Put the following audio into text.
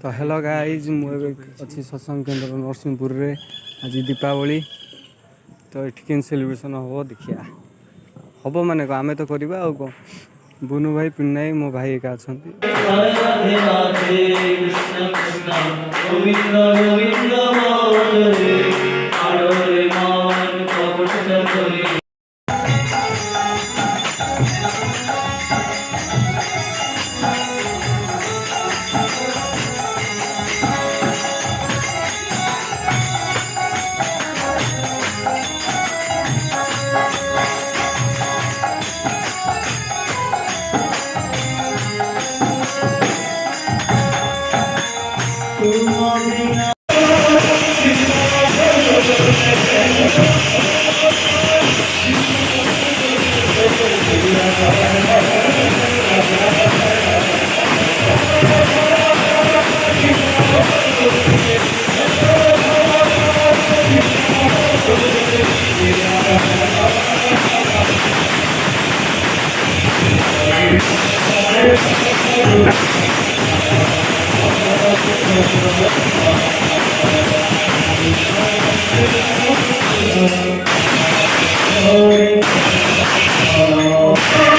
तो hello guys मुझे अच्छी सत्संग केन्द्र नरसिंहपुर रे आज दीपावली तो ये सेलिब्रेशन हम देखिया हम माने आमे तो करवा बुनु भाई पिन्नाई मो भाई एका अच्छा Oh